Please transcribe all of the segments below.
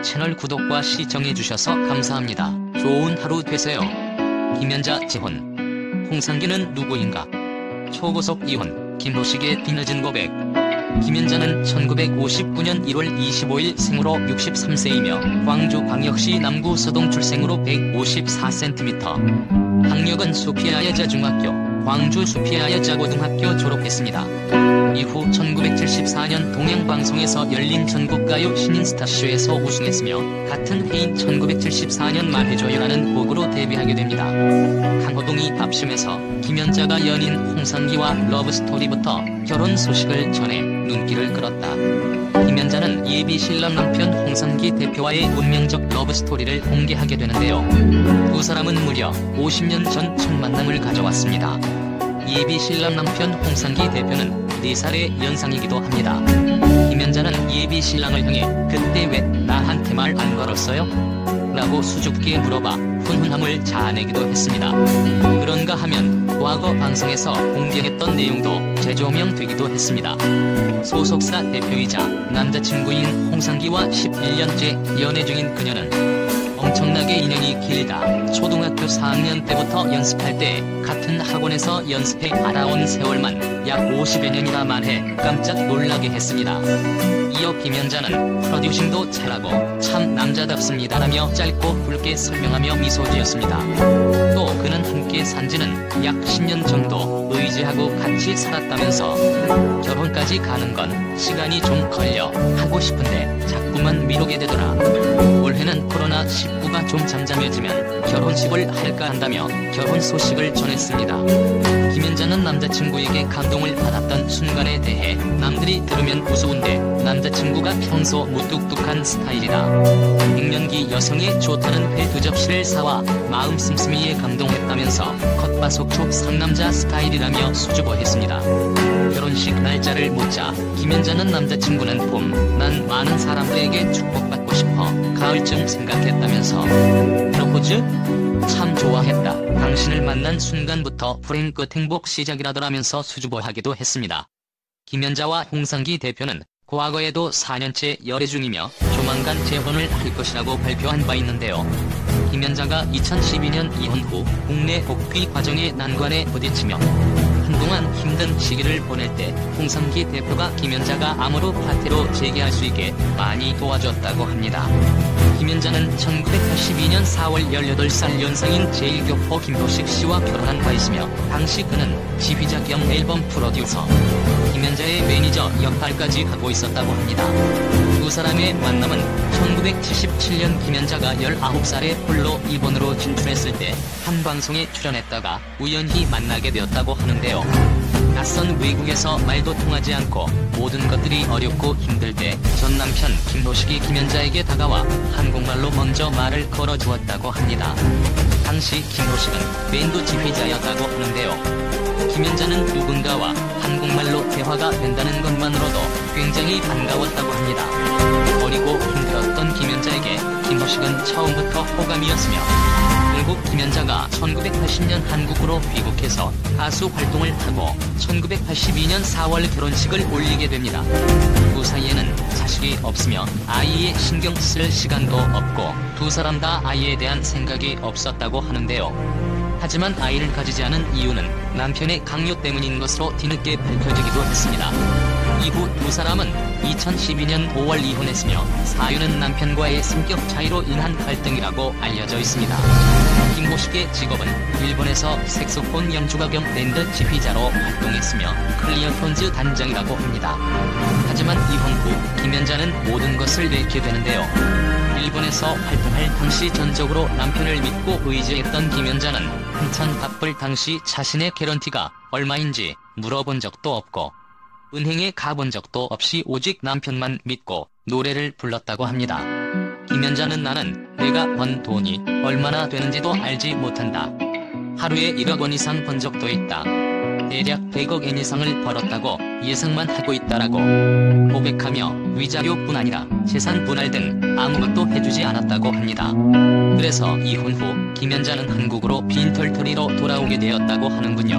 채널 구독과 시청해주셔서 감사합니다. 좋은 하루 되세요. 김연자 재혼. 홍상기는 누구인가? 초고속 이혼, 김호식의 뒤늦은 고백. 김연자는 1959년 1월 25일 생으로 63세이며 광주광역시 남구 서동 출생으로 154cm. 학력은 수피아 여자중학교, 광주 수피아 여자고등학교 졸업했습니다. 이후 1974년 동양방송에서 열린 전국가요 신인스타쇼에서 우승했으며 같은 해인 1974년 말해줘요라는 곡으로 데뷔하게 됩니다. 강호동이 밥심에서 김연자가 연인 홍상기와 러브스토리부터 결혼 소식을 전해 눈길을 끌었다. 김연자는 예비 신랑 남편 홍상기 대표와의 운명적 러브스토리를 공개하게 되는데요. 두 사람은 무려 50년 전 첫 만남을 가져왔습니다. 예비 신랑 남편 홍상기 대표는 4살의 연상이기도 합니다. 김연자는 예비 신랑을 향해 "그때 왜 나한테 말 안 걸었어요?" 라고 수줍게 물어봐 훈훈함을 자아내기도 했습니다. 그런가 하면 과거 방송에서 공개했던 내용도 재조명되기도 했습니다. 소속사 대표이자 남자친구인 홍상기와 11년째 연애 중인 그녀는 엄청나게 인연이 길다. 초등학교 4학년 때부터 연습할 때 같은 학원에서 연습해 알아온 세월만 약 50여 년이라 말해 깜짝 놀라게 했습니다. 이어 김연자는 프로듀싱도 잘하고 참 남자답습니다라며 짧고 굵게 설명하며 미소 지었습니다. 또 그는 함께 산지는 약 10년 정도 의지하고 같이 살았다면서 결혼까지 가는 건 시간이 좀 걸려 하고 싶은데 자꾸만 미루게 되더라. 올해는 코로나19가 좀 잠잠해지면 결혼식을 할까 한다며 결혼 소식을 전했습니다. 김연자는 남자친구에게 감동을 받았던 순간에 대해 남들이 들으면 우스운데 남자친구가 평소 무뚝뚝한 스타일이다. 갱년기 여성에 좋다는 회 2접시를 사와 마음 씀씀이에 감동했다면서 겉바속촉 상남자 스타일이라며 수줍어했습니다. 결혼식 날짜를 묻자 김연자는 남자친구는 봄, 난 많은 사람들에게 축복받고 싶어 가을쯤 생각했다면서 프로포즈? 참 좋아했다. 당신을 만난 순간부터 불행 끝 행복 시작이라더라면서 수줍어하기도 했습니다. 김연자와 홍상기 대표는 과거에도 4년째 열애 중이며 조만간 재혼을 할 것이라고 발표한 바 있는데요. 김연자가 2012년 이혼 후 국내 복귀 과정에 난관에 부딪히며 한동안 힘든 시기를 보낼 때 홍상기 대표가 김연자가 암으로 파티로 재개할 수 있게 많이 도와줬다고 합니다. 김연자는 1982년 4월 18살 연상인 제1교포 김호식 씨와 결혼한 바 있으며 당시 그는 지휘자 겸 앨범 프로듀서, 김연자의 매니저 역할까지 하고 있었다고 합니다. 두 사람의 만남은 1977년 김연자가 19살에 홀로 일본으로 진출했을 때 한 방송에 출연했다가 우연히 만나게 되었다고 하는데요. 낯선 외국에서 말도 통하지 않고 모든 것들이 어렵고 힘들 때 전 남편 김호식이 김연자에게 다가와 한국말로 먼저 말을 걸어주었다고 합니다. 당시 김호식은 밴드 지휘자였다고 하는데요. 김연자는 누군가와 한국말로 대화가 된다는 것만으로도 굉장히 반가웠다고 합니다. 어리고 힘들었던 김연자에게 김호식은 처음부터 호감이었으며 결국 김연자가 1980년 한국으로 귀국해서 가수 활동을 하고 1982년 4월 결혼식을 올리게 됩니다. 그 사이에는 자식이 없으며 아이에 신경 쓸 시간도 없고 두 사람 다 아이에 대한 생각이 없었다고 하는데요. 하지만 아이를 가지지 않은 이유는 남편의 강요 때문인 것으로 뒤늦게 밝혀지기도 했습니다. 이후 두 사람은 2012년 5월 이혼했으며 사유는 남편과의 성격 차이로 인한 갈등이라고 알려져 있습니다. 김호식의 직업은 일본에서 색소폰 연주가 겸 밴드 지휘자로 활동했으며 클리어톤즈 단장이라고 합니다. 하지만 이혼 후 김연자는 모든 것을 잃게 되는데요. 일본에서 활동할 당시 전적으로 남편을 믿고 의지했던 김연자는 한참 바쁠 당시 자신의 개런티가 얼마인지 물어본 적도 없고 은행에 가본 적도 없이 오직 남편만 믿고 노래를 불렀다고 합니다. 김연자는 나는 내가 번 돈이 얼마나 되는지도 알지 못한다. 하루에 1억 원 이상 번 적도 있다. 대략 100억 엔 이상을 벌었다고 예상만 하고 있다라고 고백하며 위자료뿐 아니라 재산 분할 등 아무것도 해주지 않았다고 합니다. 그래서 이혼 후 김연자는 한국으로 빈털터리로 돌아오게 되었다고 하는군요.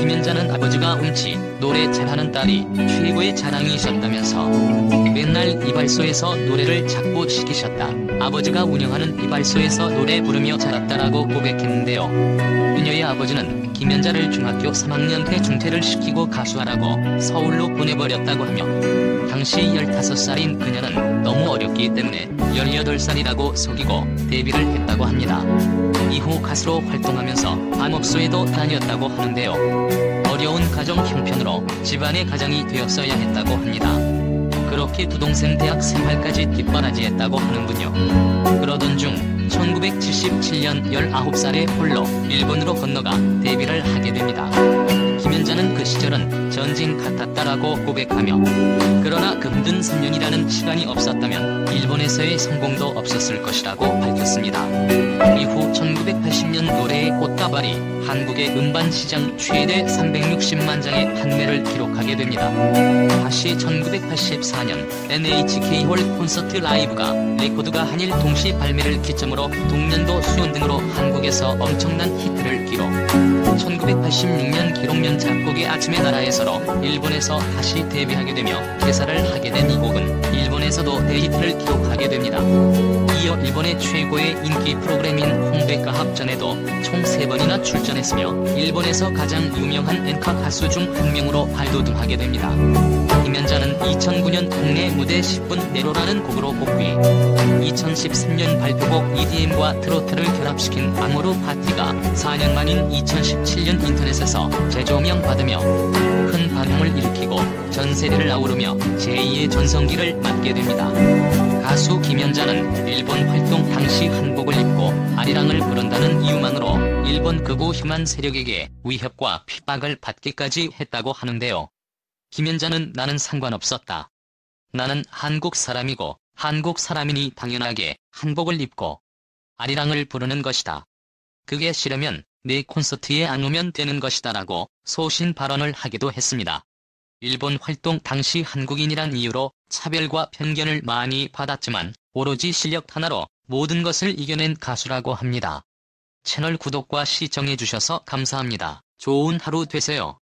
김연자는 아버지가 음치, 노래 잘하는 딸이 최고의 자랑이셨다면서 맨날 이발소에서 노래를 자꾸 시키셨다. 아버지가 운영하는 이발소에서 노래 부르며 자랐다라고 고백했는데요. 그녀의 아버지는 김연자를 중학교 3학년 때 중퇴를 시키고 가수하라고 서울로 보내버렸다고 하며 당시 15살인 그녀는 너무 어렸기 때문에 18살이라고 속이고 데뷔를 했다고 합니다. 이후 가수로 활동하면서 암업소에도 다녔다고 하는데요. 어려운 가정 형편으로 집안의 가장이 되었어야 했다고 합니다. 그렇게 두 동생 대학 생활까지 뒷바라지했다고 하는군요. 그러던 중 1977년 19살에 홀로 일본으로 건너가 데뷔를 하게 됩니다. 김연자는 그 시절은 전쟁 같았다라고 고백하며 그러나 그 힘든 3년이라는 시간이 없었다면 일본에서의 성공도 없었을 것이라고 밝혔습니다. 이후 1980년 노래의 꽃다발이 한국의 음반 시장 최대 360만 장의 판매를 기록하게 됩니다. 다시 1984년 NHK홀 콘서트 라이브가 레코드가 한일 동시 발매를 기점으로 동년도 수연 등으로 한국에서 엄청난 히트를 기록. 1986년 기록면 작곡의 아침의 나라에서로 일본에서 다시 데뷔하게 되며 개사를 하게 된 이 곡은 일본에서도 대히트를 기록하게 됩니다. 이어 일본의 최고의 인기 프로그램인 홍대가 합전에도 총 3번이나 출전했으며 일본에서 가장 유명한 엔카 가수 중 한 명으로 발돋움하게 됩니다. 김연자는 2009년 국내 무대 10분 내로라는 곡으로 복귀. 2013년 발표곡 EDM과 트로트를 결합시킨 아모르 파티가 4년 만인 2017년 인터넷에서 재조명 받으며 큰 반응을 일으키고 전세계를 아우르며 제2의 전성기를 맞게 됩니다. 가수 김연자는 일본 활동 당시 한복을 입고 아리랑을 부른다는 이유만으로 일본 극우 혐한 세력에게 위협과 핍박을 받기까지 했다고 하는데요. 김연자는 나는 상관없었다. 나는 한국 사람이고 한국 사람이니 당연하게 한복을 입고 아리랑을 부르는 것이다. 그게 싫으면 내 콘서트에 안 오면 되는 것이다 라고 소신 발언을 하기도 했습니다. 일본 활동 당시 한국인이란 이유로 차별과 편견을 많이 받았지만 오로지 실력 하나로 모든 것을 이겨낸 가수라고 합니다. 채널 구독과 시청해주셔서 감사합니다. 좋은 하루 되세요.